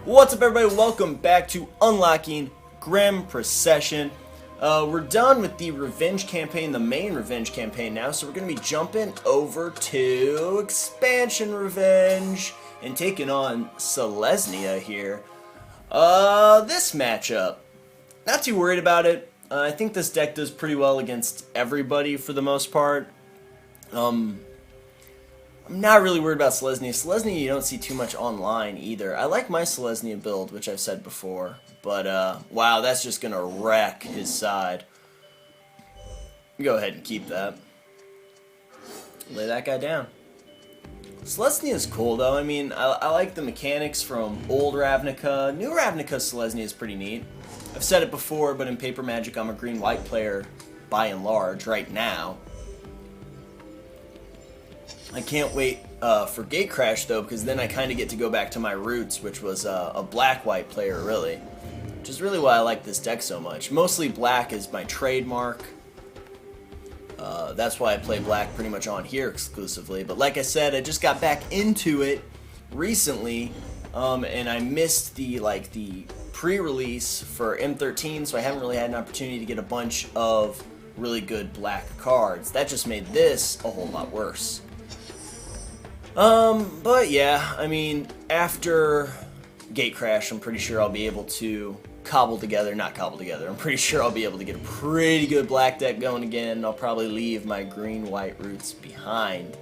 What's up, everybody? Welcome back to Unlocking Grim Procession. We're done with the revenge campaign, the main revenge campaign now, so we're going to be jumping over to expansion revenge and taking on Selesnya here. This matchup, not too worried about it. I think this deck does pretty well against everybody for the most part. I'm not really worried about Selesnya. Selesnya you don't see too much online either. I like my Selesnya build, which I've said before, but wow, that's just gonna wreck his side. Go ahead and keep that. Lay that guy down. Selesnya is cool though. I mean, I like the mechanics from old Ravnica. New Ravnica Selesnya is pretty neat. I've said it before, but in Paper Magic I'm a green-white player by and large right now. I can't wait for Gatecrash though, because then I kind of get to go back to my roots, which was a black-white player really, which is really why I like this deck so much. Mostly black is my trademark. That's why I play black pretty much on here exclusively. But like I said, I just got back into it recently, and I missed the pre-release for M13, so I haven't really had an opportunity to get a bunch of really good black cards. That just made this a whole lot worse. But yeah, I mean, after Gatecrash, I'm pretty sure I'll be able to I'm pretty sure I'll be able to get a pretty good black deck going again. I'll probably leave my green-white roots behind.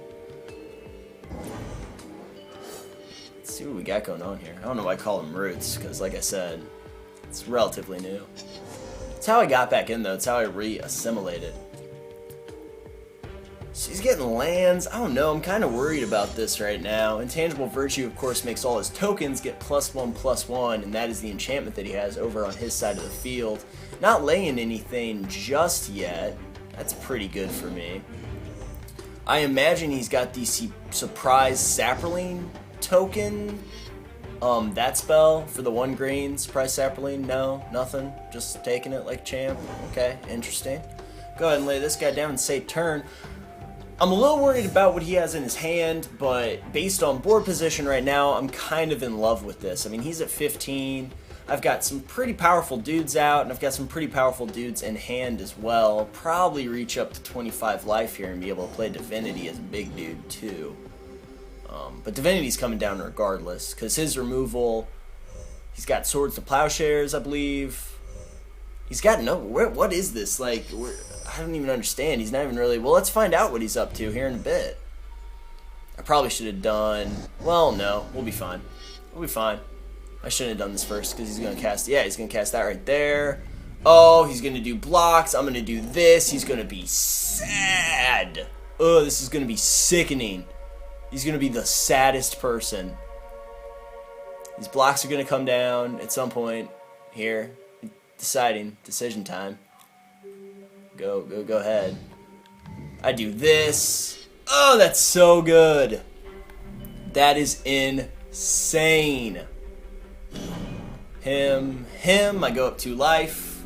Let's see what we got going on here. I don't know why I call them roots, because like I said, it's relatively new. It's how I got back in though, it's how I re-assimilated. So he's getting lands. I don't know, I'm kind of worried about this right now. Intangible Virtue, of course, makes all his tokens get +1/+1, and that is the enchantment that he has over on his side of the field. Not laying anything just yet. That's pretty good for me. I imagine he's got the surprise Saproling token. That spell for the 1 green, surprise Saproling. No, nothing. Just taking it like champ. Okay, interesting. Go ahead and lay this guy down and say turn. I'm a little worried about what he has in his hand, but based on board position right now, I'm kind of in love with this. I mean, he's at 15. I've got some pretty powerful dudes out, and I've got some pretty powerful dudes in hand as well. Probably reach up to 25 life here and be able to play Divinity as a big dude too. But Divinity's coming down regardless, because his removal, he's got Swords to Plowshares, I believe. He's got no, what is this? Like, I don't even understand. He's not even really, well, let's find out what he's up to here in a bit. I probably should have done, well, no, we'll be fine. We'll be fine. I shouldn't have done this first, because he's going to cast, yeah, he's going to cast that right there. Oh, he's going to do blocks. I'm going to do this. He's going to be sad. Oh, this is going to be sickening. He's going to be the saddest person. These blocks are going to come down at some point here. Decision time. Go ahead. I do this. Oh, that's so good. That is insane. Him, I go up 2 life.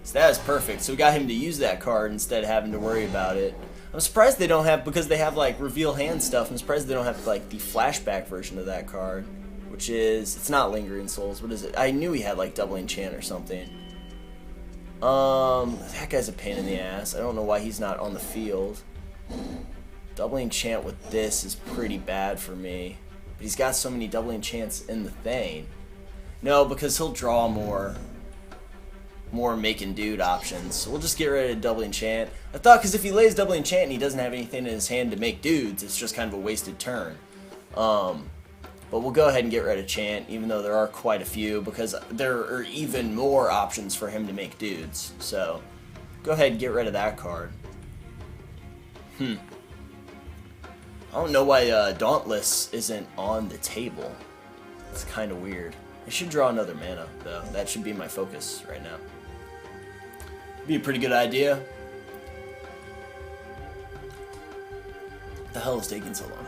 So that is perfect. So we got him to use that card instead of having to worry about it. I'm surprised they don't have, because they have like reveal hand stuff, I'm surprised they don't have like the flashback version of that card, which is, it's not Lingering Souls. What is it? I knew he had like double enchant or something. That guy's a pain in the ass. I don't know why he's not on the field. Double enchant with this is pretty bad for me. But he's got so many double enchants in the thing. No, because he'll draw more making dude options. So we'll just get rid of double enchant. I thought, because if he lays double enchant and he doesn't have anything in his hand to make dudes, it's just kind of a wasted turn. But we'll go ahead and get rid of Chant, even though there are quite a few, because there are even more options for him to make dudes. So, go ahead and get rid of that card. I don't know why Dauntless isn't on the table. It's kind of weird. I should draw another mana, though. That should be my focus right now. Be a pretty good idea. What the hell is taking so long?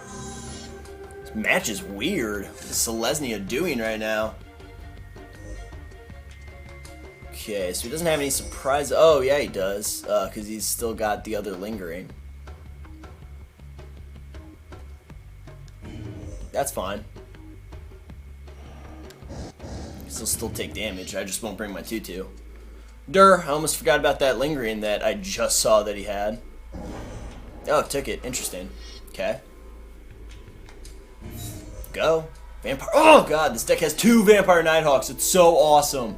Match is weird. What's Selesnya doing right now? Okay, so he doesn't have any surprise. Oh, yeah, he does. Because he's still got the other lingering. That's fine. He'll still take damage. I just won't bring my 2/2. I almost forgot about that lingering that I just saw that he had. Oh, it took it. Interesting. Okay. Go. Vampire. Oh, God. This deck has 2 Vampire Nighthawks. It's so awesome.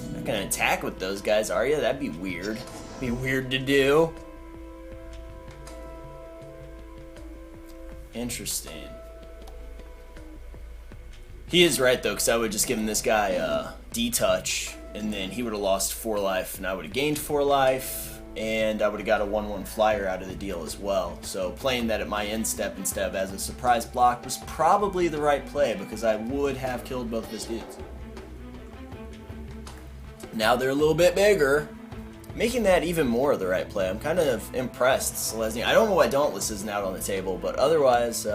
You're not going to attack with those guys, are you? That'd be weird. Be weird to do. Interesting. He is right, though, because I would have just given this guy D-Touch, and then he would have lost 4 life, and I would have gained 4 life, and I would have got a 1/1 flyer out of the deal as well. So playing that at my end step instead of as a surprise block was probably the right play, because I would have killed both of his dudes. Now they're a little bit bigger, making that even more of the right play. I'm kind of impressed, Selesnya. I don't know why Dauntless isn't out on the table, but otherwise,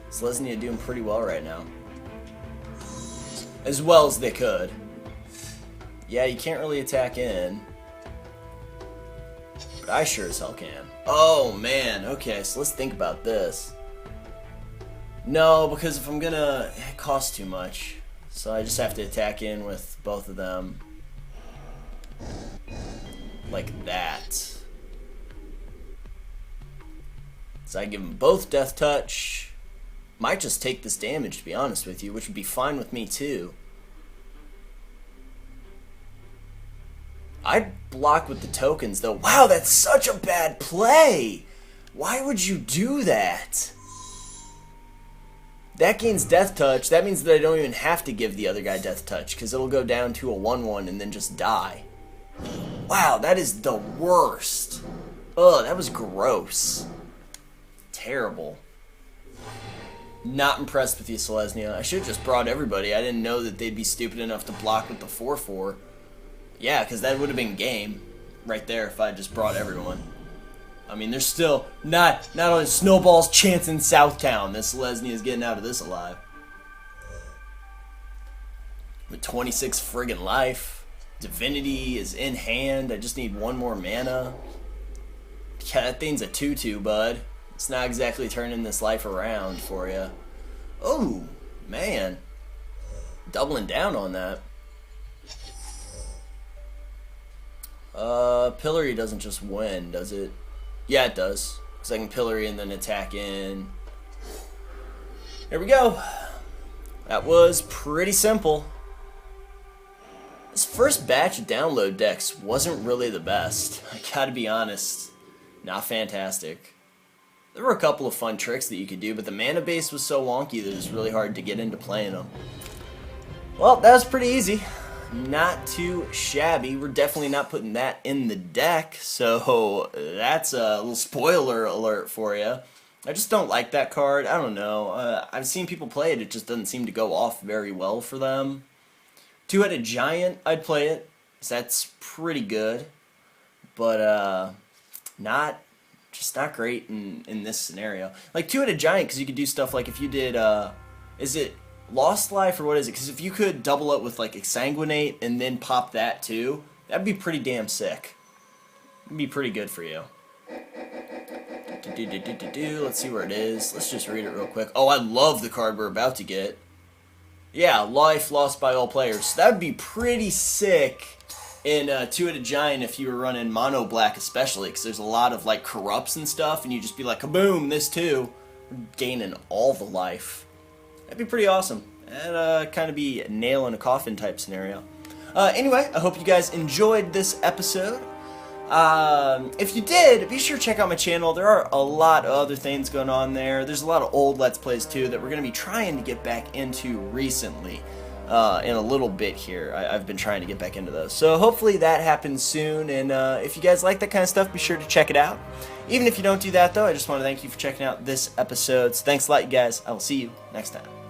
Selesnya doing pretty well right now. As well as they could. Yeah, you can't really attack in. But I sure as hell can. Oh, man. Okay, so let's think about this. No, because if I'm gonna... It costs too much. So I just have to attack in with both of them. Like that. So I give them both Death Touch. Might just take this damage, to be honest with you, which would be fine with me too. I'd block with the tokens though. Wow, that's such a bad play! Why would you do that? That gains Death Touch. That means that I don't even have to give the other guy Death Touch, because it'll go down to a 1/1 and then just die. Wow, that is the worst. Ugh, that was gross. Terrible. Not impressed with you, Selesnya. I should have just brought everybody. I didn't know that they'd be stupid enough to block with the 4/4. Yeah, because that would have been game right there if I just brought everyone. I mean, there's still not only snowballs chance in Southtown that Selesnya is getting out of this alive. With 26 friggin' life. Divinity is in hand. I just need 1 more mana. Yeah, that thing's a 2/2, bud. It's not exactly turning this life around for you. Oh, man. Doubling down on that. Pillory doesn't just win, does it? Yeah, it does. Because I can Pillory and then attack in. There we go. That was pretty simple. This first batch of download decks wasn't really the best. I gotta be honest. Not fantastic. There were a couple of fun tricks that you could do, but the mana base was so wonky that it was really hard to get into playing them. Well, that was pretty easy. Not too shabby. We're definitely not putting that in the deck, so that's a little spoiler alert for you. I just don't like that card. I don't know. I've seen people play it. It just doesn't seem to go off very well for them. 2-Headed Giant, I'd play it. That's pretty good, but not great in this scenario. Like 2-Headed Giant, because you could do stuff like if you did, is it Lost Life or what is it? Because if you could double it with like Exsanguinate and then pop that too, that'd be pretty damn sick. It'd be pretty good for you. Let's see where it is. Let's just read it real quick. Oh, I love the card we're about to get. Yeah, life lost by all players. That would be pretty sick in 2-Headed Giant if you were running mono black especially, because there's a lot of like corrupts and stuff, and you just be like, kaboom, this too. Gaining all the life. That'd be pretty awesome. That'd kind of be a nail in a coffin type scenario. Anyway, I hope you guys enjoyed this episode. If you did, be sure to check out my channel. There are a lot of other things going on there. There's a lot of old Let's Plays too that we're going to be trying to get back into recently. In a little bit here. I've been trying to get back into those. So hopefully that happens soon, and if you guys like that kind of stuff, be sure to check it out. Even if you don't do that though, I just want to thank you for checking out this episode. So thanks a lot, you guys. I will see you next time.